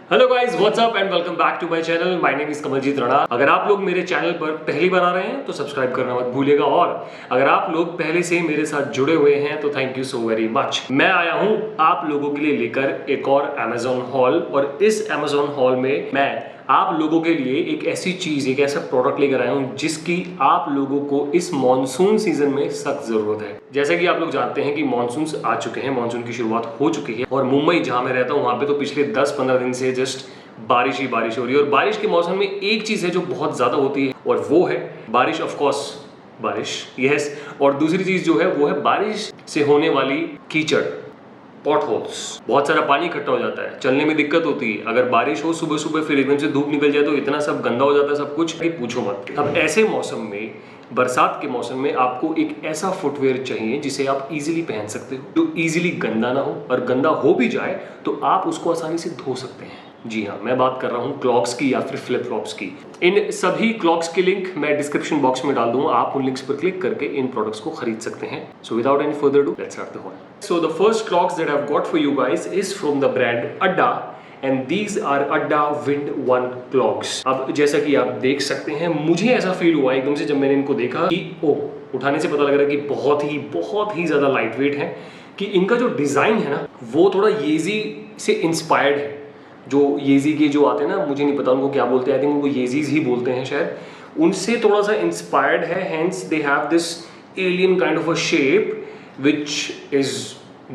Hello guys, what's up and welcome back to my channel. My name is Kamaljeet Rana. अगर आप लोग मेरे channel पर पहली बार आ रहे हैं तो सब्सक्राइब करना मत भूलिएगा, और अगर आप लोग पहले से मेरे साथ जुड़े हुए हैं तो thank you so very much. मैं आया हूं आप लोगों के लिए लेकर एक और अमेजॉन हॉल, और इस अमेजॉन हॉल में मैं आप लोगों के लिए एक ऐसी चीज, एक ऐसा प्रोडक्ट लेकर आया हूं जिसकी आप लोगों को इस मॉनसून सीजन में सख्त जरूरत है। जैसा कि आप लोग जानते हैं कि मॉनसून आ चुके हैं, मॉनसून की शुरुआत हो चुकी है, और मुंबई जहां मैं रहता हूं वहां पे तो पिछले 10-15 दिन से जस्ट बारिश ही बारिश हो रही है। और बारिश के मौसम में एक चीज है जो बहुत ज्यादा होती है, और वो है बारिश। ऑफ कोर्स बारिश, यस। और दूसरी चीज जो है वो है बारिश से होने वाली कीचड़, पॉट होल्स। बहुत सारा पानी इकट्ठा हो जाता है, चलने में दिक्कत होती है। अगर बारिश हो सुबह सुबह, फिर एकदम से धूप निकल जाए तो इतना सब गंदा हो जाता है सब कुछ कि पूछो मत। अब ऐसे मौसम में, बरसात के मौसम में, आपको एक ऐसा फुटवेयर चाहिए जिसे आप इजीली पहन सकते हो, जो इजीली गंदा ना हो, और गंदा हो भी जाए तो आप उसको आसानी से धो सकते हैं। जी हाँ, मैं बात कर रहा हूँ क्लॉग्स की या फिर फ्लिप फ्लॉप्स की। इन सभी क्लॉग्स के लिंक मैं डिस्क्रिप्शन बॉक्स में डाल दूंगा। आप उन लिंक्स पर क्लिक करके इन प्रोडक्ट्स को खरीद सकते हैं। So without any further do, let's start the hall. So the first clogs that I have got for you guys is from the brand अड्डा, एंड दीज आर अड्डा विंड वन क्लॉग्स। अब जैसा कि आप देख सकते हैं, मुझे ऐसा फील हुआ एकदम से जब मैंने इनको देखा कि उठाने से पता लग रहा है कि बहुत ही ज्यादा लाइट वेट है, कि इनका जो डिजाइन है ना वो थोड़ा येजी से इंस्पायर्ड है। जो येजी के जो आते हैं ना, मुझे नहीं पता उनको क्या बोलते हैं, आई थिंक उनको येजीज ही बोलते हैं शायद, उनसे थोड़ा सा इंस्पायर्ड है। Hence they have this alien kind of a shape which is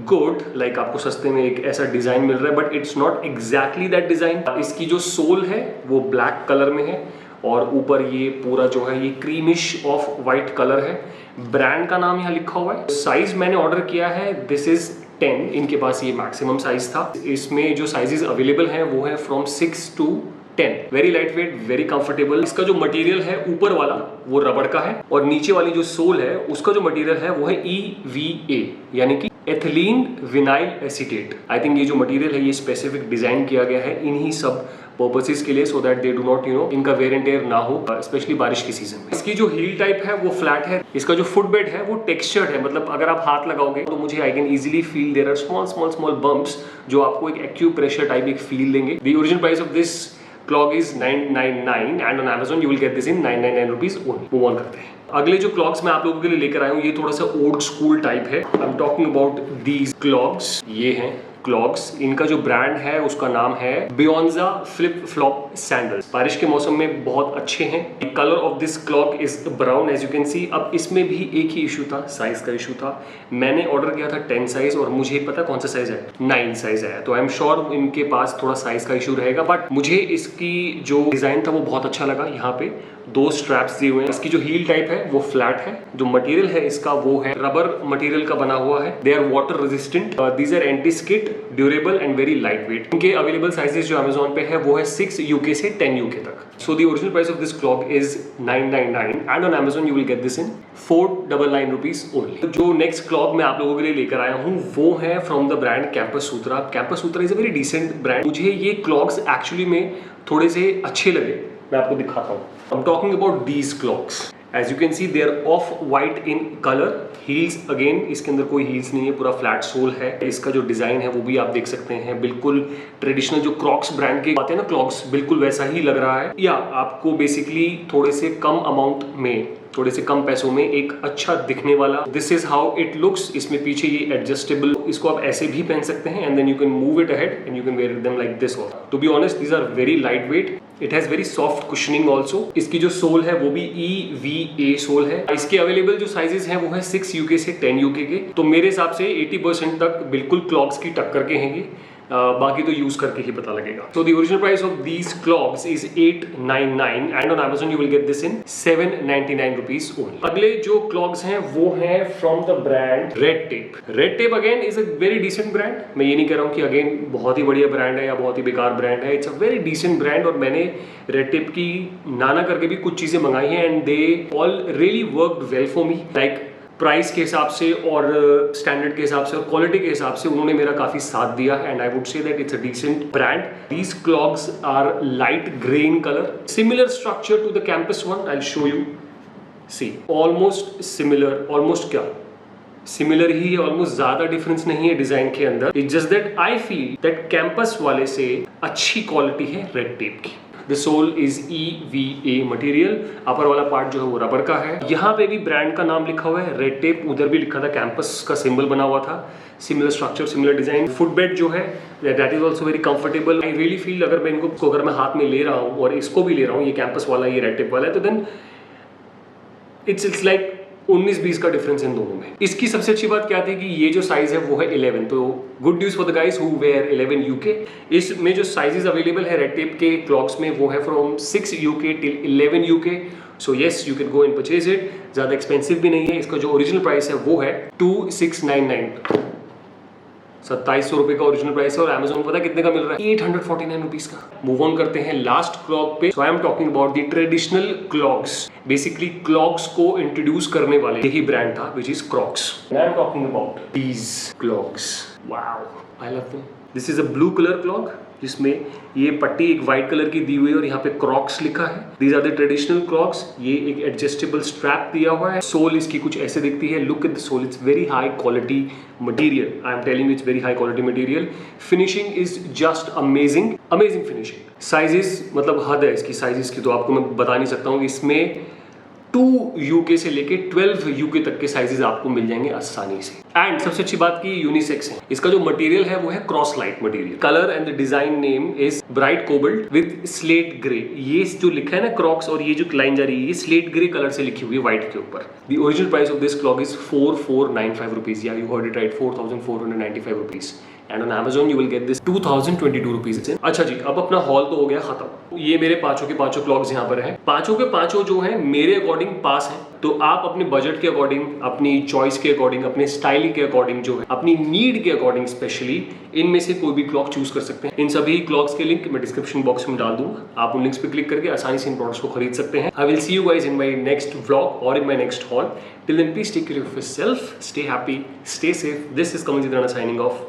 good. Like आपको सस्ते में एक ऐसा डिजाइन मिल रहा है, but it's not exactly that design. इसकी जो सोल है वो ब्लैक कलर में है, और ऊपर ये पूरा जो है ये क्रीमिश ऑफ वाइट कलर है। ब्रांड का नाम यहाँ लिखा हुआ है। साइज मैंने ऑर्डर किया है, दिस इज 10। इनके पास ये मैक्सिमम साइज था। इसमें जो साइजेस अवेलेबल हैं वो है from 6 to 10। Very light wait, very comfortable. इसका जो मटेरियल है ऊपर वाला वो रबड़ का है, और नीचे वाली जो सोल है उसका जो मटेरियल है वो है EVA, यानी कि ethylene vinyl acetate. I think ये जो मटेरियल है ये स्पेसिफिक डिजाइन किया गया है इन्हीं सब पर्पसेस के लिए, so that they do not इनका वेयर एंड टेयर ना हो, स्पेशली बारिश के सीजन में। इसकी जो हील टाइप है वो फ्लैट है। इसका जो फुट बेड है वो टेक्सचर्ड है, मतलब अगर आप हाथ लगाओगे तो मुझे I can easily feel there are small bumps जो आपको एक एक्यूप्रेशर टाइप एक फील देंगे। The original price of this clog is 999 and on Amazon you will get this in 999 rupees only. Move on करते हैं। अगले जो क्लॉग्स मैं आप लोगों के लिए लेकर आया हूँ ये थोड़ा सा ओल्ड स्कूल टाइप है। आई am talking about these clogs. ये हैं क्लॉग्स। इनका जो ब्रांड है उसका नाम है बियोंजा फ्लिप फ्लॉप सैंडल्स। बारिश के मौसम में बहुत अच्छे हैं। Colour of this clog is brown as you can see. अब इसमें भी एक ही इशू था, साइज का इशू था। मैंने ऑर्डर किया था 10 साइज, और मुझे पता कौन सा साइज है, 9 साइज है। तो आई एम श्योर इनके पास थोड़ा साइज का इशू रहेगा, बट मुझे इसकी जो डिजाइन था वो बहुत अच्छा लगा। यहाँ पे 2 स्ट्रैप्स दिए हुए हैं। इसकी जो हील टाइप है वो फ्लैट है। जो मटेरियल है इसका वो है रबर मटेरियल का बना हुआ है। They are water resistant, these are anti skid, durable and very light weight. इनके अवेलेबल साइजेस जो अमेजोन पे है वो है 6 UK से 10 UK तक। So the original price of this clog is 999 and on Amazon you will get this in 499 rupees only. जो next clog मैं आप लोगों के लिए लेकर आया हूँ वो है from the brand Campus Sutra. Campus Sutra is a very decent brand. मुझे ये क्लॉग्स एक्चुअली में थोड़े से अच्छे लगे, मैं आपको दिखाता हूँ। I'm talking about these clogs. As you can see, they are off-white in color. Heels again, इसके अंदर कोई heels नहीं है, पूरा flat sole है। इसका जो डिजाइन है वो भी आप देख सकते हैं, बिल्कुल ट्रेडिशनल जो क्रॉक्स ब्रांड के आते हैं ना क्लॉग्स, बिल्कुल वैसा ही लग रहा है। या आपको बेसिकली थोड़े से कम अमाउंट में, थोड़े से कम पैसों में एक अच्छा दिखने वाला, this is how it looks. इसमें पीछे ये एडजस्टेबल, इसको आप ऐसे भी पहन सकते हैं, and then you can move it ahead and you can wear them like this also. To be honest, these are very light weight. It has very soft cushioning also. इसकी जो सोल है वो भी EVA सोल है। इसके available जो sizes हैं वो है 6 UK से 10 UK के। तो मेरे हिसाब से 80% तक बिल्कुल क्लॉग्स की टक्कर के हैंगे। बाकी तो यूज करके ही पता लगेगा। So the original price of these clogs is 899 and on Amazon you will get this in 799 rupees only. अगले जो clogs हैं वो हैं from the brand Red Tape. Red Tape again is a very decent brand. मैं ये नहीं कह रहा हूँ कि again बहुत ही बढ़िया ब्रांड है या बहुत ही बेकार ब्रांड है। It's a very decent brand, और मैंने Red Tape की नाना करके भी कुछ चीजें मंगाई हैं and they all really worked well for me. Like price के हिसाब से और स्टैंडर्ड के हिसाब से और क्वालिटी के हिसाब से उन्होंने मेरा काफी साथ दिया, and I would say that it's a decent brand. These clogs are light grey in colour, similar structure to the Campus one. I will show you, see almost similar, almost क्या similar ही है, almost ज्यादा difference नहीं है design के अंदर। It's just that I feel that Campus वाले से अच्छी क्वालिटी है रेड टेप की। The sole is EVA material, upper वाला पार्ट जो है वो रबर का है। यहाँ पे भी ब्रांड का नाम लिखा हुआ है रेड टेप, उधर भी लिखा था, कैंपस का सिंबल बना हुआ था। Similar structure, similar design. Footbed जो है that is also very comfortable. I really feel अगर मैं इनको अगर मैं हाथ में ले रहा हूँ और इसको भी ले रहा हूँ, ये कैंपस वाला ये रेड टेप वाला है, तो देन इट्स लाइक 19-20 का डिफरेंस इन दोनों में। इसकी सबसे अच्छी बात क्या थी कि ये जो साइज है वो है 11, तो good news for the guys who wear 11 UK। इसमें जो साइजेस अवेलेबल है रेड टेप के क्लॉक्स में वो है from 6 UK till 11 UK। So yes, you can go and purchase it. ज्यादा एक्सपेंसिव भी नहीं है। इसका जो ओरिजिनल प्राइस है वो है 2699, 2700 रुपए का ओरिजिनल प्राइस है। और Amazon पता कितने का मिल रहा है? 849 रुपीज का। मूव ऑन करते हैं लास्ट क्लॉक पे। So I am talking about the traditional clogs. Basically clogs को इंट्रोड्यूस करने वाले यही ब्रांड था, which is Crocs. I am talking about these clogs. Wow, I love them. This is a blue colour clog जिसमें ये पट्टी एक white colour की दी हुई है और यहाँ पे क्रॉक्स लिखा है। These are the traditional clogs. ये एक एडजस्टेबल स्ट्रैप दिया हुआ है। सोल इसकी कुछ ऐसे दिखती है। Look at the sole, it's very high quality material. I am telling it's very high quality material. Finishing is just amazing, amazing finishing. Sizes मतलब हद है इसकी साइजेस की, तो आपको मैं बता नहीं सकता हूँ। इसमें 2 UK से लेके 12 UK तक के साइजेस आपको मिल जाएंगे आसानी से। एंड सबसे अच्छी बात की यूनिसेक्स है। इसका जो मटेरियल है वो है cross light material. Colour and the design name is bright cobalt with slate grey. ये जो लिखा है ना क्रॉक्स, और ये जो लाइन जा रही है ये स्लेट ग्रे कलर से लिखी हुई है व्हाइट के ऊपर। The original price of this clog is 4495 rupees. Yeah you heard it right, 4495 rupees. And on Amazon you will get this 2022 rupees. अच्छा जी, अब अपना हॉल तो हो गया खत्म। ये मेरे पांचों के पांचों क्लॉक्स यहाँ पर हैं। पांचों के पांचों जो हैं मेरे अकॉर्डिंग पास हैं। तो आप अपने बजट के अकॉर्डिंग, अपनी चॉइस के अकॉर्डिंग, अपने स्टाइल के अकॉर्डिंग, जो है अपनी नीड के अकॉर्डिंग स्पेशली, इनमें से कोई भी क्लॉक चूज कर सकते हैं। इन सभी क्लॉक्स के लिंक मैं डिस्क्रिप्शन बॉक्स में डाल दूंगा। आप उन लिंक्स पे क्लिक करके आसानी से इन प्रोडक्ट्स को खरीद सकते हैं। I will see you guys in my next vlog और in my next haul. Till then please take care of yourself, stay happy, stay safe. This is Kamaljeet Rana signing of.